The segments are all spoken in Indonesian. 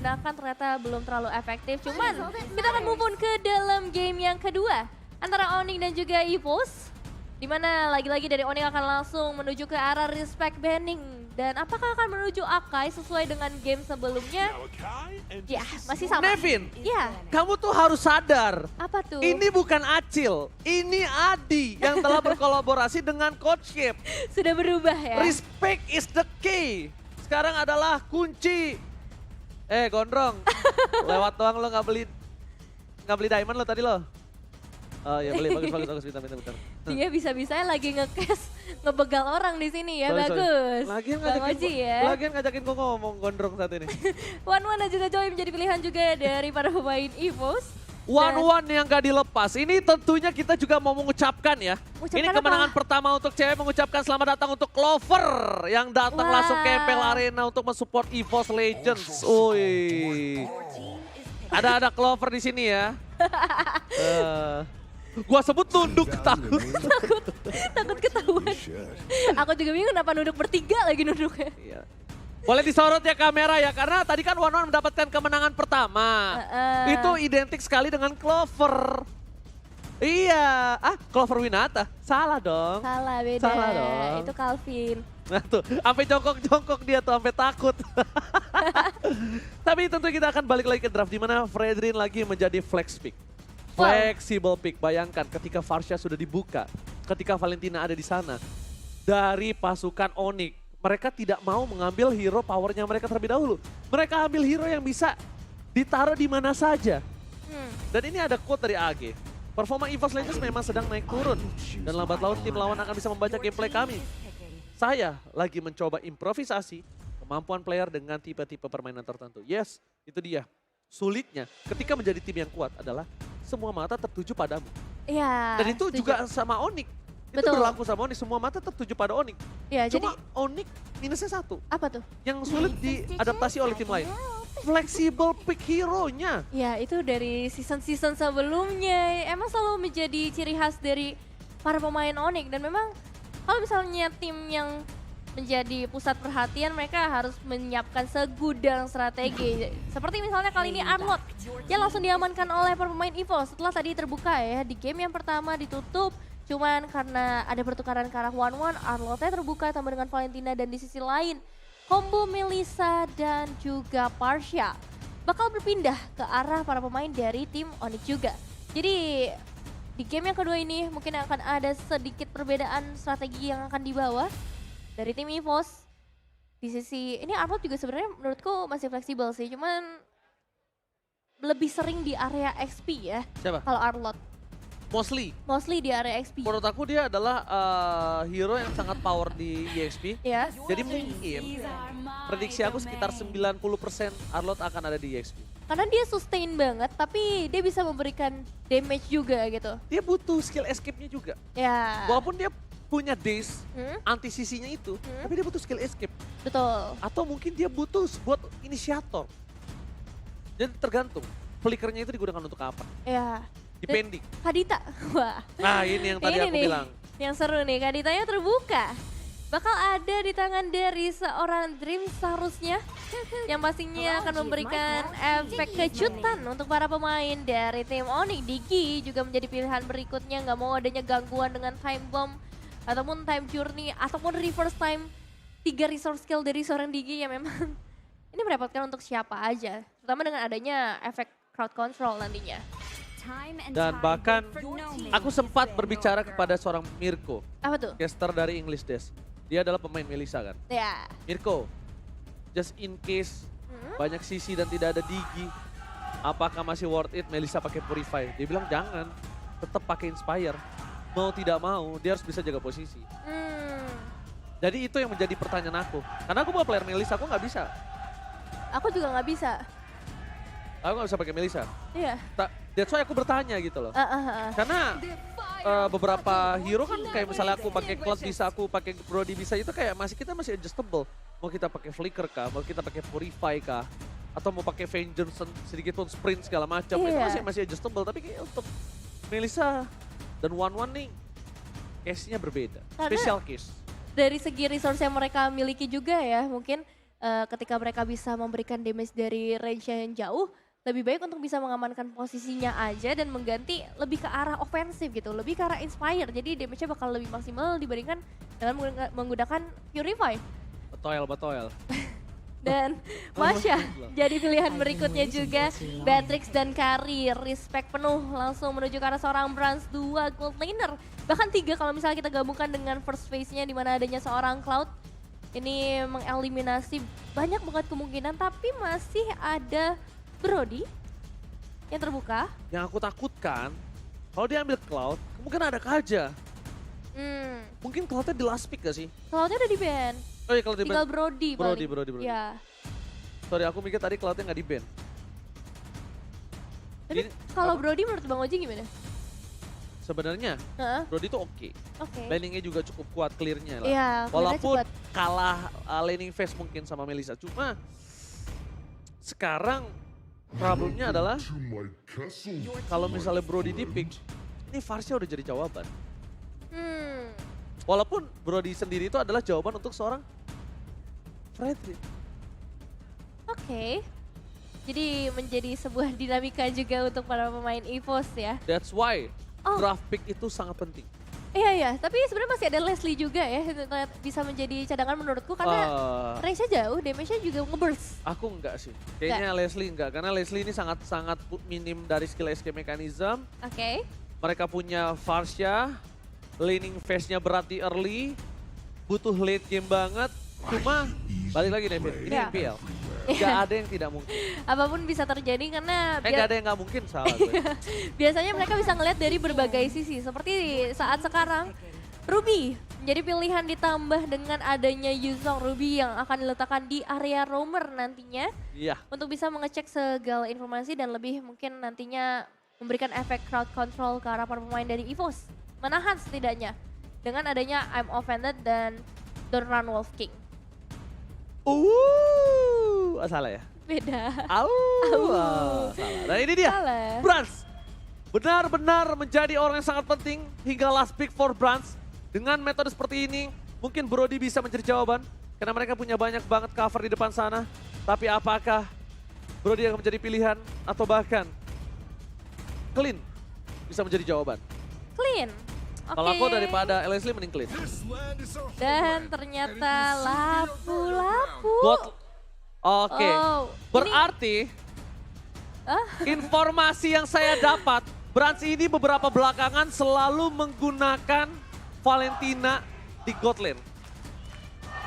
digunakan ternyata belum terlalu efektif. Cuman kita akan move on ke dalam game yang kedua antara Onyx dan juga EVOS. Dimana lagi-lagi dari Onyx akan langsung menuju ke arah respect banning. Dan apakah akan menuju Akai sesuai dengan game sebelumnya? Ya, masih sama. Nevin, Ya, kamu tuh harus sadar. apa tuh? Ini bukan Acil, ini Adi yang telah berkolaborasi dengan Coach Shape. Sudah berubah ya? Respect is the key. Sekarang adalah kunci. Gondrong. Lewat doang lo nggak beli diamond lo tadi lo. Oh ya beli, bagus, bentar. Dia bisa-bisanya lagi ngebegal orang di sini ya, Sorry. bagus. Lagian Bang ngajakin, Oji ya. lagian ngajakin gue ngomong Gondrong saat ini. Wan dan juga Joy menjadi pilihan juga dari para pemain EVOS. One yang gak dilepas. Ini tentunya kita juga mau mengucapkan ya. Mengucapkan Ini apa? kemenangan pertama untuk cewek, mengucapkan selamat datang untuk Clover yang datang Wah. langsung ke MPL Arena untuk mensupport EVOS Legends. Uy. Ada Clover di sini ya. Gua sebut nunduk takut. Takut ketahuan. Aku juga bingung kenapa nunduk bertiga lagi nunduknya. Iya. Boleh disorot ya kamera ya, karena tadi kan One mendapatkan kemenangan pertama. Itu identik sekali dengan Clover. Iya, Clover Winata. Salah dong. Salah, beda. Salah dong. Itu Calvin. Nah tuh, sampai jongkok-jongkok dia tuh, sampai takut. Tapi tentu kita akan balik lagi ke draft, di mana Fredrin lagi menjadi flex pick. Flexible pick, bayangkan ketika Varsha sudah dibuka, ketika Valentina ada di sana. Dari pasukan Onyx, mereka tidak mau mengambil hero powernya mereka terlebih dahulu. Mereka ambil hero yang bisa ditaruh di mana saja. Dan ini ada quote dari AG. Performa EVOS Legends memang sedang naik turun. Dan lambat laun tim lawan akan bisa membaca gameplay kami. Saya lagi mencoba improvisasi kemampuan player dengan tipe-tipe permainan tertentu. Yes, itu dia. Sulitnya ketika menjadi tim yang kuat adalah semua mata tertuju padamu. Iya. Dan itu setuju. juga sama Onyx. Itu Betul. berlaku sama Onyx, semua mata tertuju pada Onyx. Ya, jadi Cuma Onyx minusnya satu, apa tuh? yang sulit diadaptasi oleh tim lain. Flexible pick hero-nya. Ya, itu dari season-season sebelumnya. Emang selalu menjadi ciri khas dari para pemain Onyx. Dan memang kalau misalnya tim yang menjadi pusat perhatian, mereka harus menyiapkan segudang strategi. Seperti misalnya kali ini Arlott yang langsung diamankan oleh para pemain EVOS setelah tadi terbuka ya. Di game yang pertama ditutup, cuman karena ada pertukaran ke arah One, Arlottnya terbuka tambah dengan Valentina, dan di sisi lain combo Melissa dan juga Parsha bakal berpindah ke arah para pemain dari tim Onyx juga. Jadi di game yang kedua ini mungkin akan ada sedikit perbedaan strategi yang akan dibawa dari tim EVOS. Di sisi ini Arlott juga sebenarnya menurutku masih fleksibel sih, cuman lebih sering di area XP ya. Siapa? Kalau Arlott Mostly di area XP. menurut aku dia adalah hero yang sangat power di EXP. Ya. Jadi mungkin prediksi aku sekitar 90% Arlott akan ada di EXP. Karena dia sustain banget, tapi dia bisa memberikan damage juga gitu. Dia butuh skill escape-nya juga. Ya. Walaupun dia punya daze, Hmm, anti-CC-nya itu, tapi dia butuh skill escape. betul. Atau mungkin dia butuh buat inisiator. Jadi tergantung, flickernya itu digunakan untuk apa. Ya. Depending. Kadita. Wah. Nah ini yang tadi Ini aku nih, bilang. yang seru nih, Kaditanya terbuka. Bakal ada di tangan dari seorang Dream seharusnya. Yang pastinya akan memberikan efek kejutan untuk para pemain dari tim Onyx. Digi juga menjadi pilihan berikutnya, nggak mau adanya gangguan dengan time bomb ataupun time journey ataupun reverse time. 3 resource skill dari seorang Digi yang memang ini mendapatkan untuk siapa aja. Terutama dengan adanya efek crowd control nantinya. Dan bahkan aku sempat berbicara kepada seorang Mirko, Apa tuh? caster dari English Dash. Dia adalah pemain Melissa kan. Ya. Mirko, just in case banyak sisi dan tidak ada Digi, apakah masih worth it Melissa pakai Purify? Dia bilang jangan, tetap pakai Inspire. Mau tidak mau, dia harus bisa jaga posisi. Jadi itu yang menjadi pertanyaan aku. Karena aku mau player Melissa, aku nggak bisa. Aku juga nggak bisa. Aku nggak bisa pakai Melissa. Iya. That's why aku bertanya gitu loh. Karena beberapa hero kan kayak misalnya aku pakai Cloud bisa, aku pakai Brody bisa, itu kayak kita masih adjustable. Mau kita pakai Flicker kah, mau kita pakai Purify kah, atau mau pakai Vengeance sedikit pun sprint segala macam, itu masih adjustable. Tapi kayak untuk Melissa dan One nih, case-nya berbeda, Karena special case. dari segi resource yang mereka miliki juga ya, mungkin ketika mereka bisa memberikan damage dari range yang jauh, lebih baik untuk bisa mengamankan posisinya aja dan mengganti lebih ke arah ofensif gitu, lebih ke arah inspire. Jadi damage-nya bakal lebih maksimal dibandingkan dengan menggunakan Purify. Betul. Dan Masya jadi pilihan berikutnya juga Beatrix dan Kari. Respect penuh langsung menuju ke arah seorang Brans 2 gold laner. Bahkan 3 kalau misalnya kita gabungkan dengan first phase-nya di mana adanya seorang Cloud. Ini mengeliminasi banyak banget kemungkinan tapi masih ada Brody yang terbuka. Yang aku takutkan, kalau dia ambil Cloud, mungkin ada Kaja. Mungkin Cloud-nya di last pick gak sih? Cloud-nya udah di ban. Oh iya, kalau di Tinggal ban. Brody paling. Brody. Ya. Sorry, aku mikir tadi Cloud-nya gak di ban. Tapi kalau Brody menurut Bang Oji gimana? Sebenarnya Brody itu oke. Laningnya juga cukup kuat, clear-nya lah. Iya, walaupun kalah laning phase mungkin sama Melissa. Cuma sekarang problemnya adalah kalau misalnya Brody di pick, ini Varsha udah jadi jawaban. Walaupun Brody sendiri itu adalah jawaban untuk seorang Fredrin. Oke. Jadi menjadi sebuah dinamika juga untuk para pemain EVOS ya. That's why draft pick itu sangat penting. Iya, tapi sebenarnya masih ada Leslie juga ya, bisa menjadi cadangan menurutku karena range-nya jauh, damage-nya juga ngeburst. Aku enggak sih, kayaknya Leslie enggak, karena Leslie ini sangat minim dari skill escape mechanism. Oke. Mereka punya Varsha, laning phase-nya berat di early, butuh late game banget, cuma balik lagi Nevin, ini MPL. Gak ada yang tidak mungkin. Apapun bisa terjadi karena gak ada yang gak mungkin, salah gue. Biasanya mereka bisa ngelihat dari berbagai sisi. Seperti saat sekarang Ruby menjadi pilihan ditambah dengan adanya Yuzong. Ruby yang akan diletakkan di area roamer nantinya. Iya. Untuk bisa mengecek segala informasi dan lebih mungkin nantinya memberikan efek crowd control ke arah para pemain dari EVOS. Menahan setidaknya dengan adanya I'm Offended dan Don't Run Wolf King. Salah ya? Beda. Salah. Nah ini dia, Brans. Benar-benar menjadi orang yang sangat penting hingga last pick for Brans. Dengan metode seperti ini, mungkin Brody bisa menjadi jawaban. Karena mereka punya banyak banget cover di depan sana. Tapi apakah Brody akan menjadi pilihan atau bahkan Clean bisa menjadi jawaban? Clean? Kalau aku daripada Leslie mending Clean. Dan ternyata lapu-lapu. Oke, berarti informasi yang saya dapat, Brans ini beberapa belakangan selalu menggunakan Valentina di God Lane.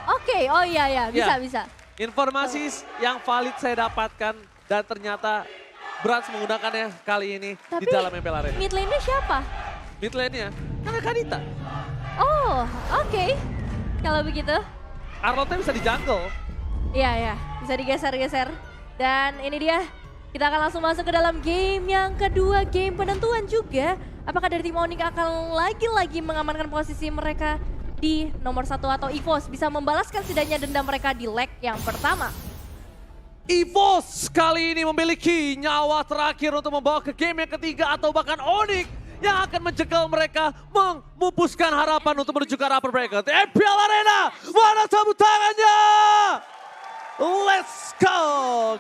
Oke, oh iya, bisa. Informasi yang valid saya dapatkan dan ternyata Brans menggunakannya kali ini di dalam MPL Arena. Mid lane-nya siapa? Mid lane-nya, Kanita. Oh, oke. Kalau begitu. Arlotnya bisa di jungle. Iya, bisa digeser-geser. Dan ini dia, kita akan langsung masuk ke dalam game yang kedua, game penentuan juga. Apakah dari tim Onyx akan lagi-lagi mengamankan posisi mereka di nomor 1 atau EVOS bisa membalaskan setidaknya dendam mereka di leg yang pertama. EVOS kali ini memiliki nyawa terakhir untuk membawa ke game yang ketiga atau bahkan Onyx yang akan menjegal mereka, memupuskan harapan untuk menuju ke arah upper bracket. MPL Arena, mana tepuk tangannya? Let's go!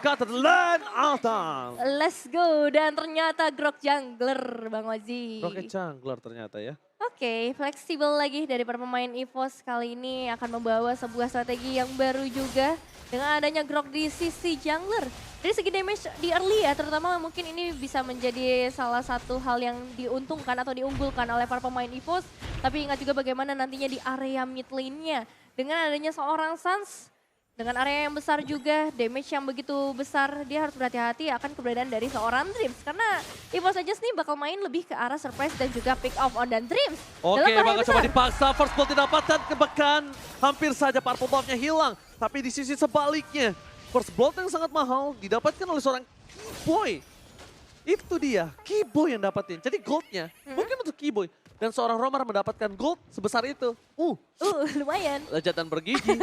Got the land Altan. Let's go, dan ternyata Grok Jungler Bang Oji. Grok Jungler ternyata ya. Oke, fleksibel lagi dari para pemain EVOS kali ini akan membawa sebuah strategi yang baru juga. Dengan adanya Grok di sisi jungler. Dari segi damage di early ya, terutama mungkin ini bisa menjadi salah satu hal yang diuntungkan atau diunggulkan oleh para pemain EVOS. Tapi ingat juga bagaimana nantinya di area mid lane-nya. Dengan adanya seorang Sans, dengan area yang besar juga, damage yang begitu besar, dia harus berhati-hati akan keberadaan dari seorang Dreams. Karena EVOS aja nih bakal main lebih ke arah surprise dan juga pick off on dan Dreams. Oke, bakal coba dipaksa, first blood didapatkan, bahkan hampir saja purple buff-nya hilang. Tapi di sisi sebaliknya, first blood yang sangat mahal didapatkan oleh seorang Keyboy. Itu dia, Keyboy yang dapatin. Jadi goldnya mungkin untuk Keyboy. Dan seorang Romer mendapatkan gold sebesar itu. Lumayan. Lezat dan bergigi.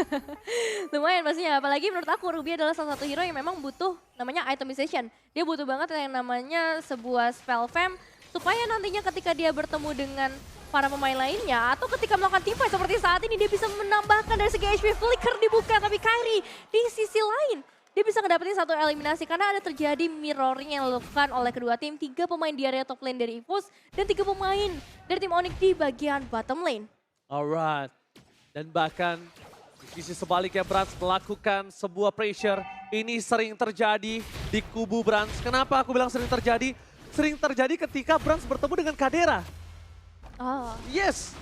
Lumayan pastinya, apalagi menurut aku Ruby adalah salah satu hero yang memang butuh namanya itemization. Dia butuh banget yang namanya sebuah spell fam supaya nantinya ketika dia bertemu dengan para pemain lainnya, atau ketika melakukan teamfight seperti saat ini dia bisa menambahkan dari segi HP flicker dibuka, tapi Kairi di sisi lain dia bisa ngedapetin satu eliminasi karena ada terjadi mirroring yang dilakukan oleh kedua tim. 3 pemain di area top lane dari EVOS dan 3 pemain dari tim Onyx di bagian bottom lane. Alright. Dan bahkan di sisi sebaliknya Brans melakukan sebuah pressure. Ini sering terjadi di kubu Brans. Kenapa aku bilang sering terjadi? Sering terjadi ketika Brans bertemu dengan Kadera. Oh. Yes,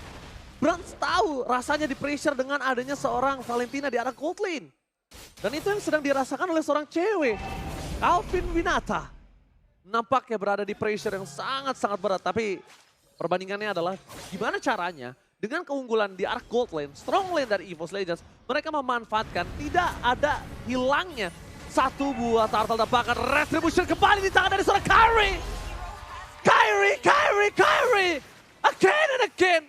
Brans tahu rasanya di pressure dengan adanya seorang Valentina di arah gold lane. Dan itu yang sedang dirasakan oleh seorang cewek, Alvin Winata. Nampaknya berada di pressure yang sangat-sangat berat, tapi perbandingannya adalah gimana caranya dengan keunggulan di arah gold lane, strong lane dari EVOS Legends, mereka memanfaatkan tidak ada hilangnya satu buah turtle dan bahkan retribution kembali di tangan dari seorang Kairi. Kairi! Again and again,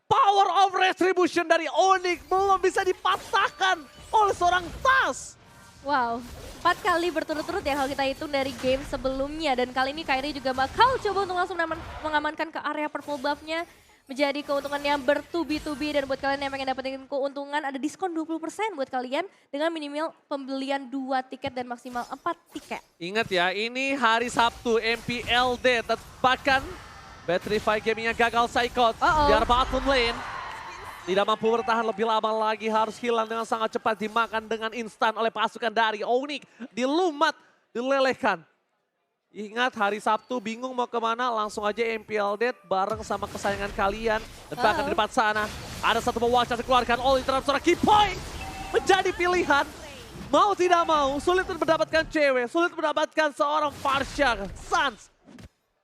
power of retribution dari Onyx belum bisa dipatahkan oleh seorang Tas. Wow, 4 kali berturut-turut ya kalau kita hitung dari game sebelumnya. Dan kali ini Kairi juga bakal coba untuk langsung mengamankan ke area purple buff-nya. Menjadi keuntungan yang bertubi-tubi, dan buat kalian yang pengen dapetin keuntungan ada diskon 20% buat kalian dengan minimal pembelian 2 tiket dan maksimal 4 tiket. Ingat ya, ini hari Sabtu MPLD, bahkan Petrify Gaming yang gagal Psychot di arah bottom lane. Tidak mampu bertahan lebih lama lagi, harus hilang dengan sangat cepat, dimakan dengan instan oleh pasukan dari Onyx. Dilumat, dilelehkan. Ingat hari Sabtu bingung mau kemana, langsung aja MPL Dead bareng sama kesayangan kalian. Dan bahkan di depan sana ada satu wajah dikeluarkan oleh terhadap seorang Kipoy. Menjadi pilihan, mau tidak mau, sulit untuk mendapatkan cewek, sulit mendapatkan seorang Farsha, Sans.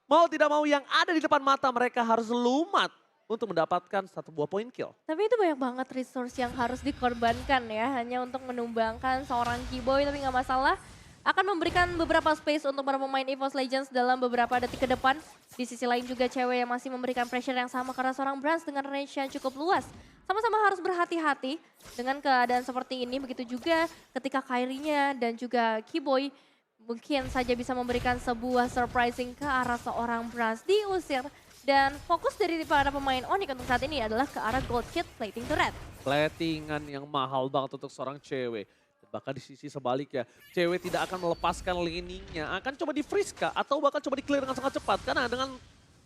Mau tidak mau yang ada di depan mata mereka harus lumat untuk mendapatkan satu buah poin kill. Tapi itu banyak banget resource yang harus dikorbankan ya, hanya untuk menumbangkan seorang Kiboy, tapi nggak masalah. Akan memberikan beberapa space untuk para pemain EVOS Legends dalam beberapa detik ke depan. Di sisi lain juga cewek yang masih memberikan pressure yang sama karena seorang Brans dengan range yang cukup luas. Sama-sama harus berhati-hati dengan keadaan seperti ini, begitu juga ketika Kairinya dan juga Kiboy mungkin saja bisa memberikan sebuah surprising ke arah seorang Brans diusir. Dan fokus dari para pemain Onyx untuk saat ini adalah ke arah gold kit plating turret. Platingan yang mahal banget untuk seorang cewek. Bahkan di sisi sebaliknya, cewek tidak akan melepaskan laning-nya, akan coba di-freeze kah? Atau bahkan coba di-clear dengan sangat cepat. Karena dengan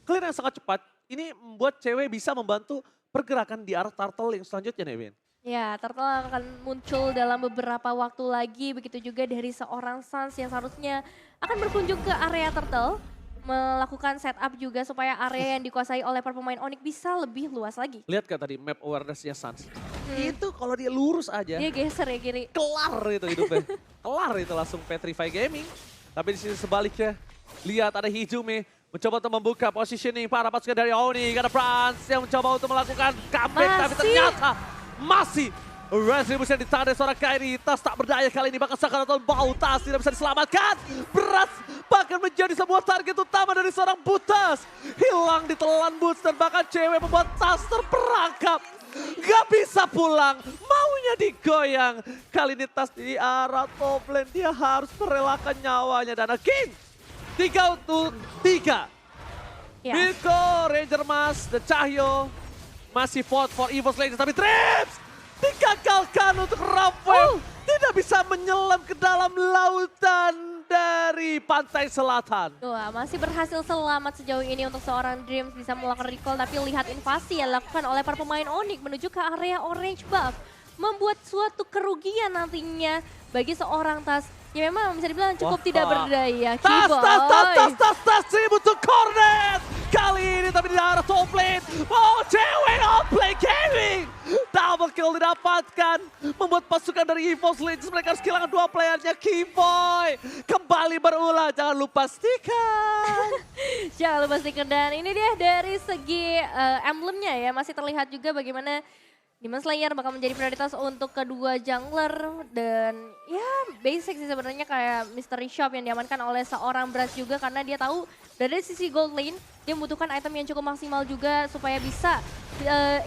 clear yang sangat cepat, ini membuat cewek bisa membantu pergerakan di arah turtle yang selanjutnya, Nevin. Ya, turtle akan muncul dalam beberapa waktu lagi. Begitu juga dari seorang Sans yang seharusnya akan berkunjung ke area turtle. Melakukan setup juga supaya area yang dikuasai oleh para pemain Onyx bisa lebih luas lagi. Lihat gak tadi map awareness-nya Sans? Itu kalau dia lurus aja. Dia geser ya kiri. Kelar itu hidupnya. Kelar itu langsung Petrify Gaming. Tapi di sisi sebaliknya, lihat ada Hijume mencoba untuk membuka positioning para pasukan dari Onyx. Ada Brans yang mencoba untuk melakukan comeback, tapi ternyata masih retribution di tangan dari seorang Kairi. Tas tak berdaya kali ini, bahkan Sakaraton bau Tas tidak bisa diselamatkan. Brans bahkan menjadi sebuah target utama dari seorang Butas. Hilang ditelan Boots dan bahkan cewek membuat Tas terperangkap. Gak bisa pulang, maunya digoyang. Kali ini Tas di arah top lane, dia harus merelakan nyawanya. Dan King 3 untuk 3. Ya. Miko, Ranger Mas, dan Cahyo masih vote for EVOS Legends, tapi Trips digagalkan untuk Rafael. Tidak bisa menyelam ke dalam lautan dari pantai selatan. Wah, masih berhasil selamat sejauh ini untuk seorang Dreams bisa melakukan recall, tapi lihat invasi yang dilakukan oleh para pemain Onyx menuju ke area orange buff. Membuat suatu kerugian nantinya bagi seorang Tas yang memang bisa dibilang cukup tidak berdaya. Tas, tribute to Cornet. Kali ini tapi di arah top lane. Oh, cewek play gaming. Double kill didapatkan. Membuat pasukan dari EVOS Legends mereka harus kehilangan 2 playernya. Kiboy kembali berulang. Jangan lupa stiker. Jangan lupa stiker, dan ini dia dari segi emblemnya ya. Masih terlihat juga bagaimana Demon Slayer bakal menjadi prioritas untuk kedua jungler. Dan ya basic sih sebenarnya, kayak Mystery Shop yang diamankan oleh seorang Brans juga. Karena dia tahu dari sisi gold lane dia membutuhkan item yang cukup maksimal juga supaya bisa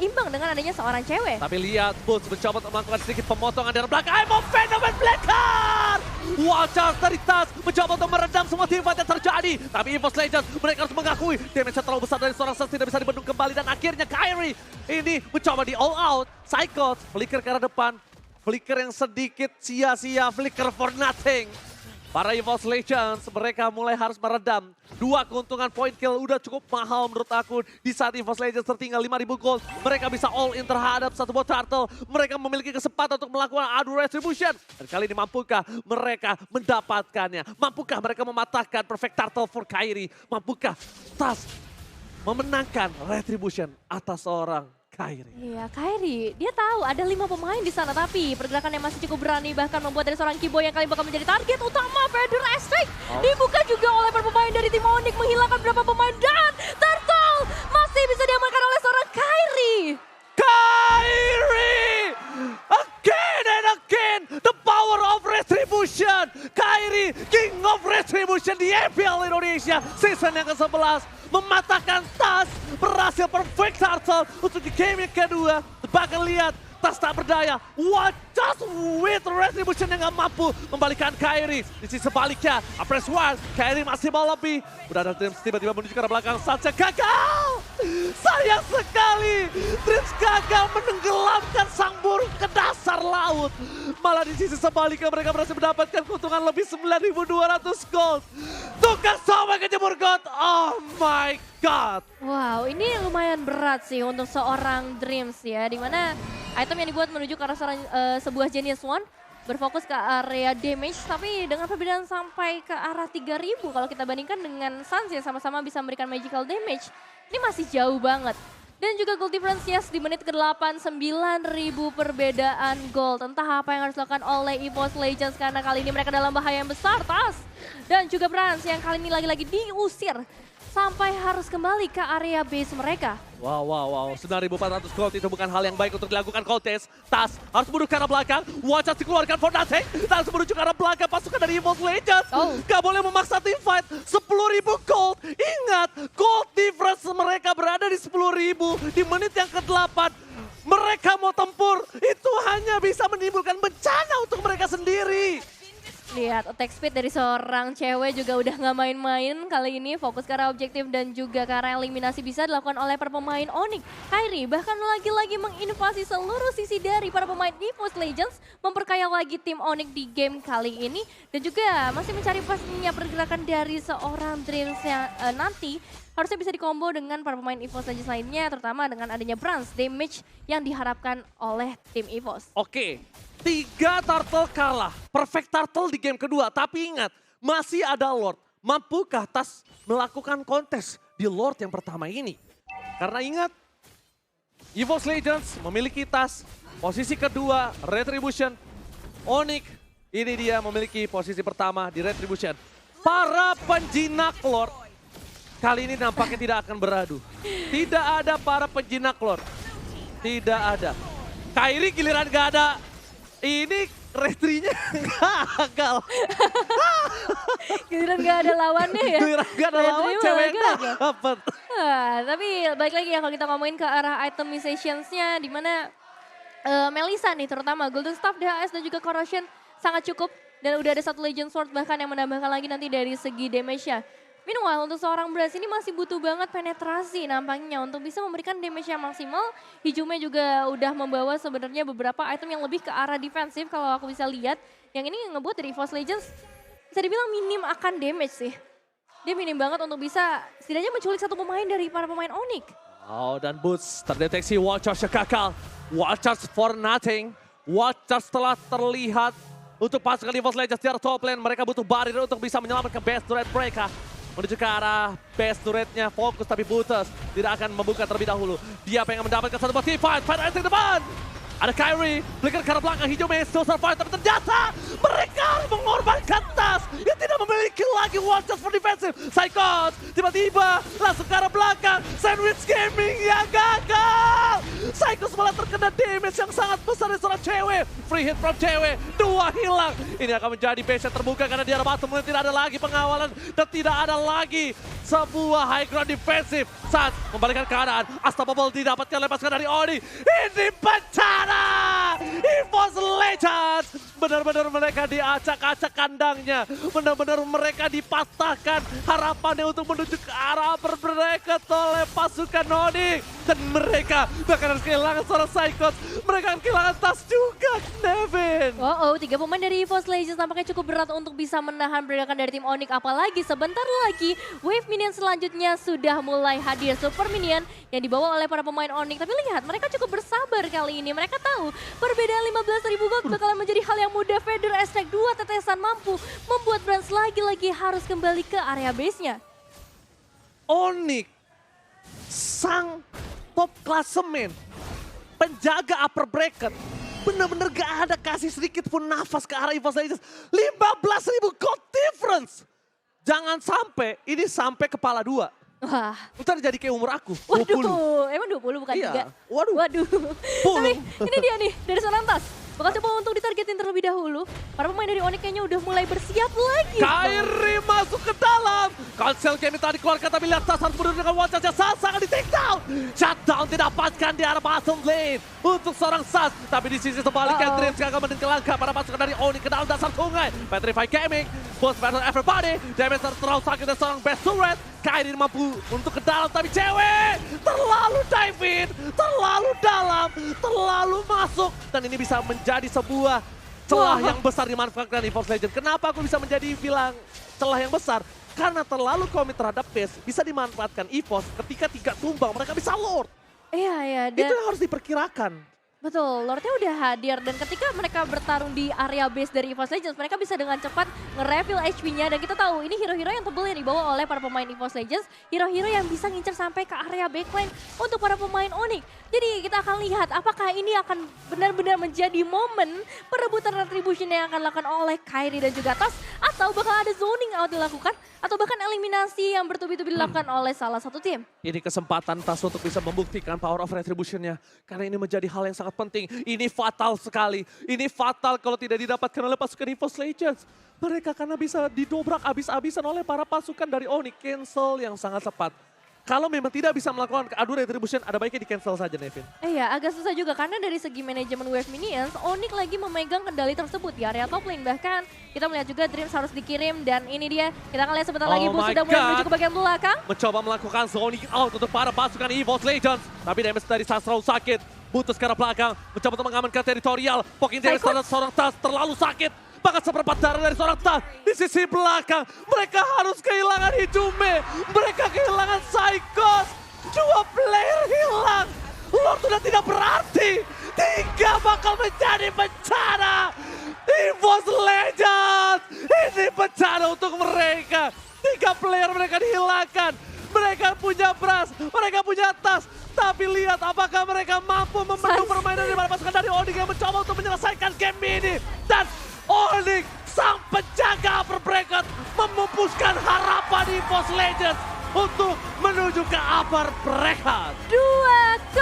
imbang dengan adanya seorang cewek. Tapi lihat, Boots mencoba untuk melakukan sedikit pemotongan dari belakang. I'm Fenomen Blacker! Watchers dari Tas mencoba untuk meredam semua teamfight yang terjadi. Tapi EVOS Legends, mereka harus mengakui damage yang terlalu besar dari seorang Suns tidak bisa dibendung kembali. Dan akhirnya Kairi ini mencoba di all out. Psychos, flicker ke arah depan. Flicker yang sedikit sia-sia, flicker for nothing. Para EVOS Legends, mereka mulai harus meredam. 2 keuntungan point kill udah cukup mahal menurut aku. Di saat EVOS Legends tertinggal 5.000 gold, mereka bisa all in terhadap satu bot turtle. Mereka memiliki kesempatan untuk melakukan adu retribution. Dan kali ini mampukah mereka mendapatkannya? Mampukah mereka mematahkan perfect turtle for Kairi? Mampukah Tas memenangkan retribution atas seorang Kairi? Iya, Kairi, dia tahu ada 5 pemain di sana, tapi pergerakannya masih cukup berani, bahkan membuat dari seorang Kiboy yang kali bakal menjadi target utama. Feder Astrid dibuka juga oleh pemain dari tim Onyx, menghilangkan beberapa pemain, dan Turtle masih bisa diamankan oleh seorang Kairi. Kairi! Again and again, the power of retribution. Kairi, king of retribution di EPL Indonesia season yang ke-11. Mematahkan Tas, berhasil perfect turtle untuk di game yang kedua. Bahkan lihat, Tas tak berdaya. What just with retribution yang gak mampu membalikan Kairi. Di sisi sebaliknya, Apres Wild, Kairi masih mau lebih. Udah ada Dreams tiba-tiba menuju ke arah belakang, saja gagal. Sayang sekali, Dreams gagal menenggelamkan sang burung ke dasar laut. Malah di sisi sebaliknya mereka berhasil mendapatkan keuntungan lebih 9.200 gold. Tukang sampai kejemur gold, oh my god. Wow, ini lumayan berat sih untuk seorang Dreams ya, dimana item yang dibuat menuju ke arah sebuah Genius One berfokus ke area damage, tapi dengan perbedaan sampai ke arah 3.000 kalau kita bandingkan dengan Suns yang sama-sama bisa memberikan magical damage, ini masih jauh banget. Dan juga gold difference yes, di menit ke-8, 9.000 perbedaan gold. Entah apa yang harus dilakukan oleh EVOS Legends karena kali ini mereka dalam bahaya yang besar. Tas dan juga Brans yang kali ini lagi-lagi diusir sampai harus kembali ke area base mereka. Wow. 9.400 gold itu bukan hal yang baik untuk dilakukan Coltes. Tas harus menuju ke arah belakang. Watchers dikeluarkan for nothing. Tas menuju ke arah belakang. Pasukan dari EVOS Legends. Gak boleh memaksa team fight. 10.000 gold. Ingat, gold difference mereka berada di 10.000. Di menit yang ke-8. Mereka mau tempur. Itu hanya bisa menimbulkan bencana untuk mereka sendiri. Lihat attack speed dari seorang cewek juga udah nggak main-main kali ini, fokus ke arah objektif dan juga ke arah eliminasi bisa dilakukan oleh para pemain Onyx. Kairi bahkan lagi-lagi menginvasi seluruh sisi dari para pemain EVOS Legends, memperkaya lagi tim Onyx di game kali ini dan juga masih mencari pastinya pergerakan dari seorang Dreams yang nanti harusnya bisa dikombo dengan para pemain EVOS Legends lainnya, terutama dengan adanya Brans damage yang diharapkan oleh tim EVOS. Oke. 3 turtle kalah, perfect turtle di game kedua. Tapi ingat, masih ada Lord. Mampukah Tas melakukan kontes di Lord yang pertama ini? Karena ingat, EVOS Legends memiliki Tas, posisi kedua Retribution. Onyx, ini dia memiliki posisi pertama di Retribution. Para penjinak Lord, kali ini nampaknya tidak akan beradu. Tidak ada para penjinak Lord. Tidak ada. Kairi giliran gak ada. Ini retrinya gagal. Giliran gak ada lawannya ya. Giliran gak ada lawan, cewek dapat. Tapi balik lagi ya kalau kita ngomongin ke arah itemizations-nya, dimana Melissa nih terutama Golden Staff, DHS dan juga Corrosion sangat cukup. Dan udah ada 1 Legend Sword bahkan yang menambahkan lagi nanti dari segi damage-nya. Meanwhile untuk seorang Brans ini masih butuh banget penetrasi nampaknya untuk bisa memberikan damage yang maksimal. Hijume juga udah membawa sebenarnya beberapa item yang lebih ke arah defensif kalau aku bisa lihat. Yang ini ngebuat dari EVOS Legends bisa dibilang minim akan damage sih. Dia minim banget untuk bisa setidaknya menculik 1 pemain dari para pemain Onyx. Oh, dan Boots terdeteksi Watchers gagal. Watchers for nothing. Watchers telah terlihat untuk pasukan EVOS Legends di arah top lane. Mereka butuh barrier untuk bisa menyelamatkan base turret mereka. Menuju ke arah base turretnya, fokus tapi Butters tidak akan membuka terlebih dahulu. Dia pengen mendapatkan satu bot fight di depan. Ada Kairi, flicker ke arah belakang, hijau still survive, tapi ternyata mereka mengorbankan Tas yang tidak memiliki kill lagi, one shot for defensive. Psychos tiba-tiba langsung ke arah belakang. Sandwich Gaming yang gagal. Psychos malah terkena damage yang sangat besar dari seorang cewek. Free hit from cewek, 2 hilang. Ini akan menjadi base yang terbuka karena di arah bottom lane tidak ada lagi pengawalan dan tidak ada lagi sebuah high ground defensive. Saat membalikan keadaan, Asta Bubble didapatkan lepaskan dari Oni. Ini bencana! EVOS Legends! Benar-benar mereka diacak-acak kandangnya. Benar-benar mereka dipatahkan harapannya untuk menuju ke arah berbracket oleh pasukan Oni. Dan mereka bahkan harus kehilangan seorang Psychos. Mereka akan kehilangan tas juga, Nevin. 3 pemain dari EVOS Legends tampaknya cukup berat untuk bisa menahan pergerakan dari tim Onyx. Apalagi sebentar lagi wave minion selanjutnya sudah mulai hadir. Super minion yang dibawa oleh para pemain Onyx. Tapi lihat, mereka cukup bersabar kali ini. Mereka tahu perbedaan 15.000 gold bakalan menjadi hal yang mudah. Vader Astrek 2 tetesan mampu membuat Brans lagi-lagi harus kembali ke area base-nya. Onyx, sang top klasemen, penjaga upper bracket, benar-benar gak ada kasih sedikit pun nafas ke arah EVOS Legends. 15.000 gold difference. Jangan sampai ini sampai kepala 2. Wah. Ntar jadi kayak umur aku, 20. Waduh, emang 20 bukan Iya. 3? Waduh. Tapi ini dia nih, dari seorang tas. Bakal coba untuk ditargetin terlebih dahulu. Para pemain dari Onyx kayaknya udah mulai bersiap lagi. Kairi masuk ke dalam. Cancel game tadi keluarkan tapi lihat Tas harus mundur dengan one shot yang sangat di take down. Shutdown didapatkan di arah bottom lane untuk seorang Sas. Tapi di sisi sebaliknya Dreams gagal meninggalkan langkah para pasukan dari Onyx ke dalam dasar sungai. Petrify Gaming, Boss Battle Everybody. Damage terlalu sakit dan seorang Best Turret. Kairi mampu untuk ke dalam tapi cewek terlalu dive in, terlalu dalam, terlalu masuk. Dan ini bisa menjadi sebuah celah yang besar dimanfaatkan EVOS Legends. Kenapa aku bisa menjadi bilang celah yang besar? Karena terlalu komit terhadap base bisa dimanfaatkan EVOS ketika 3 tumbang mereka bisa lord. Iya, Itu yang harus diperkirakan. betul, Lordnya udah hadir dan ketika mereka bertarung di area base dari EVOS Legends, mereka bisa dengan cepat nge-refill HP-nya dan kita tahu ini hero-hero yang tebel yang dibawa oleh para pemain EVOS Legends, hero-hero yang bisa ngincer sampai ke area backline untuk para pemain Onyx. Jadi kita akan lihat apakah ini akan benar-benar menjadi momen perebutan retribution yang akan dilakukan oleh Kairi dan juga Tas, atau bakal ada zoning out dilakukan, atau bahkan eliminasi yang bertubi-tubi dilakukan oleh salah satu tim. Ini kesempatan Tas untuk bisa membuktikan power of retribution-nya. Karena ini menjadi hal yang sangat penting. Ini fatal sekali. Ini fatal kalau tidak didapatkan oleh pasukan EVOS Legends. Mereka karena bisa didobrak abis-abisan oleh para pasukan dari Onyx. Cancel yang sangat tepat. Kalau memang tidak bisa melakukan adu retribution, ada baiknya di-cancel saja, Nevin. Iya, agak susah juga karena dari segi manajemen wave minions, Onyx lagi memegang kendali tersebut di area top lane. Bahkan kita melihat juga Dreams harus dikirim dan ini dia. Kita akan lihat sebentar lagi Bus sudah mulai menuju ke bagian belakang. Mencoba melakukan zoning out untuk para pasukan EVOS Legends. Tapi damage dari Sas terlalu sakit. Butuh ke arah belakang, mencoba untuk mengamankan teritorial. Poking damage dari seorang Tas terlalu sakit. Bahkan seperempat darah dari seorang Tas di sisi belakang. Mereka harus kehilangan Hidume. Mereka kehilangan Psychos. 2 player hilang. Lord sudah tidak berarti. 3 bakal menjadi bencana. EVOS Legends. Ini bencana untuk mereka. 3 player mereka dihilangkan. Mereka punya Brass, mereka punya Tas. Tapi lihat apakah mereka mampu membendung permainan dari pasukan dari Onyx yang mencoba untuk menyelesaikan game ini. Dan Onyx, sang penjaga upper bracket, memupuskan harapan EVOS Legends untuk menuju ke upper bracket. 2-0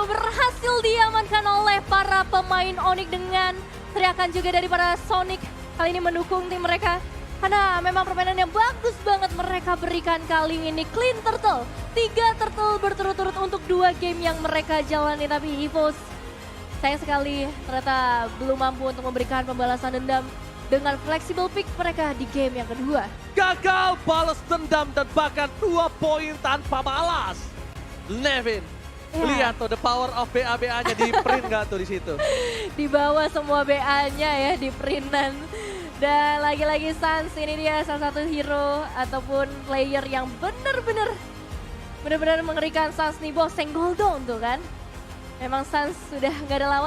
berhasil diamankan oleh para pemain Onyx dengan teriakan juga dari para Sonic. Kali ini mendukung tim mereka. Karena memang permainan yang bagus banget mereka berikan kali ini. Clean Turtle, 3 turtle berturut-turut untuk 2 game yang mereka jalani. Tapi EVOS sayang sekali ternyata belum mampu untuk memberikan pembalasan dendam dengan flexible pick mereka di game yang kedua. Gagal balas dendam dan bahkan 2 poin tanpa balas. Nevin, lihat tuh the power of BA-BA-nya di print gak tuh di situ? Di bawah semua BA-nya ya di printan. Dan lagi-lagi Sans ini dia salah satu hero ataupun player yang benar-benar mengerikan. Sans nih bos, senggol dong tuh kan. Memang Sans sudah nggak ada lawan.